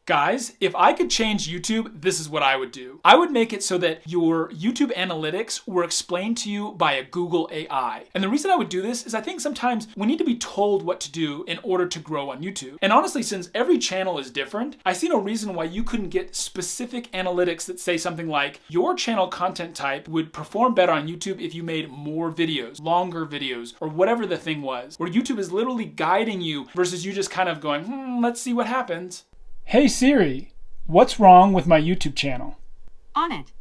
Guys, if I could change YouTube, this is what I would do. I would make it so that your YouTube analytics were explained to you by a Google AI. And the reason I would do this is I think sometimes we need to be told what to do in order to grow on YouTube. And honestly, since every channel is different, I see no reason why you couldn't get specific analytics that say something like, your channel content type would perform better on YouTube if you made more videos, longer videos, or whatever the thing was, where YouTube is literally guiding you versus you just kind of going, let's see what happens. Hey Siri, what's wrong with my YouTube channel? On it.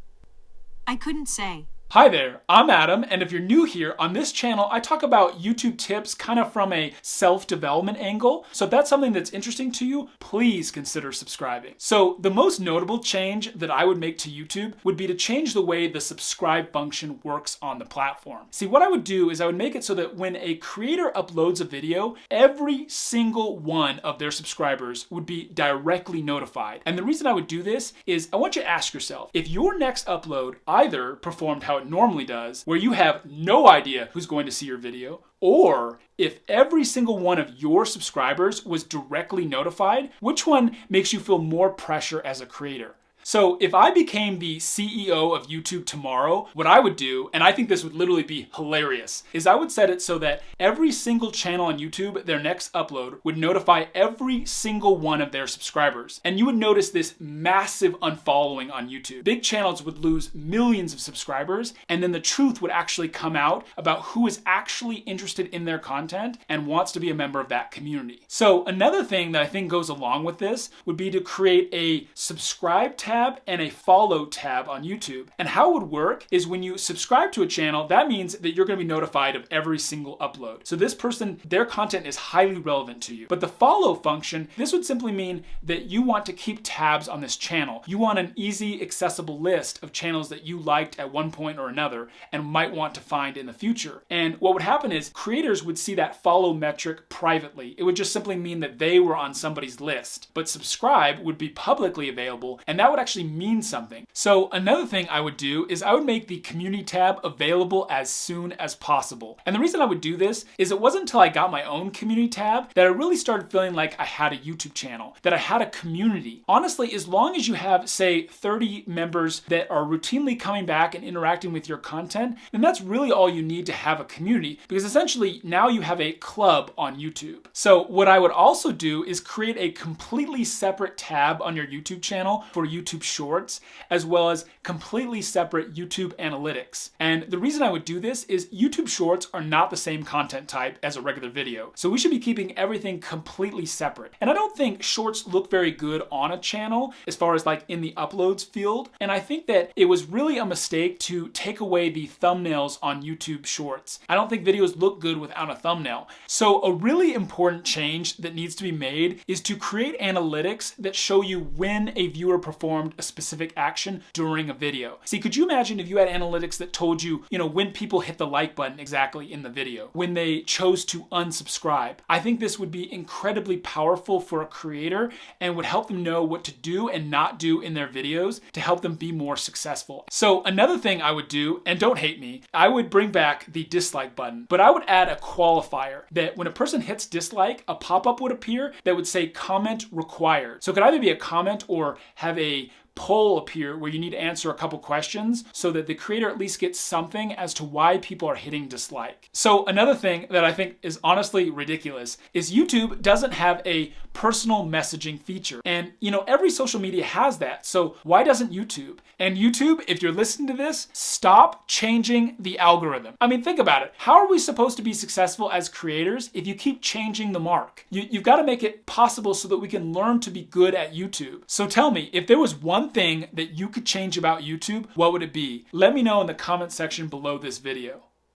I couldn't say. Hi there, I'm Adam, and if you're new here, on this channel, I talk about YouTube tips kind of from a self-development angle. So if that's something that's interesting to you, please consider subscribing. So the most notable change that I would make to YouTube would be to change the way the subscribe function works on the platform. See, what I would do is I would make it so that when a creator uploads a video, every single one of their subscribers would be directly notified. And the reason I would do this is I want you to ask yourself, if your next upload either performed how it normally does, where you have no idea who's going to see your video, or if every single one of your subscribers was directly notified, which one makes you feel more pressure as a creator? So if I became the CEO of YouTube tomorrow, what I would do, and I think this would literally be hilarious, is I would set it so that every single channel on YouTube, their next upload, would notify every single one of their subscribers. And you would notice this massive unfollowing on YouTube. Big channels would lose millions of subscribers, and then the truth would actually come out about who is actually interested in their content and wants to be a member of that community. So another thing that I think goes along with this would be to create a subscribe tab and a follow tab on YouTube. And how it would work is when you subscribe to a channel, that means that you're going to be notified of every single upload. So this person, their content is highly relevant to you. But the follow function, this would simply mean that you want to keep tabs on this channel. You want an easy, accessible list of channels that you liked at one point or another and might want to find in the future. And what would happen is creators would see that follow metric privately. It would just simply mean that they were on somebody's list. But subscribe would be publicly available, and that would actually mean something. So another thing I would do is I would make the community tab available as soon as possible. And the reason I would do this is it wasn't until I got my own community tab that I really started feeling like I had a YouTube channel, that I had a community. Honestly, as long as you have, say, 30 members that are routinely coming back and interacting with your content, then that's really all you need to have a community, because essentially now you have a club on YouTube. So what I would also do is create a completely separate tab on your YouTube channel for YouTube Shorts, as well as completely separate YouTube analytics. And the reason I would do this is YouTube Shorts are not the same content type as a regular video. So we should be keeping everything completely separate. And I don't think Shorts look very good on a channel as far as like in the uploads field. And I think that it was really a mistake to take away the thumbnails on YouTube Shorts. I don't think videos look good without a thumbnail. So a really important change that needs to be made is to create analytics that show you when a viewer performed a specific action during a video. See, could you imagine if you had analytics that told you, when people hit the like button exactly in the video, when they chose to unsubscribe? I think this would be incredibly powerful for a creator and would help them know what to do and not do in their videos to help them be more successful. So another thing I would do, and don't hate me, I would bring back the dislike button, but I would add a qualifier that when a person hits dislike, a pop-up would appear that would say comment required. So it could either be a comment or have a poll appear where you need to answer a couple questions so that the creator at least gets something as to why people are hitting dislike. So another thing that I think is honestly ridiculous is YouTube doesn't have a personal messaging feature. And every social media has that. So why doesn't YouTube? And YouTube, if you're listening to this, stop changing the algorithm. I mean, think about it. How are we supposed to be successful as creators if you keep changing the mark? You've got to make it possible so that we can learn to be good at YouTube. So tell me, if there was one thing that you could change about YouTube, what would it be? Let me know in the comment section below this video.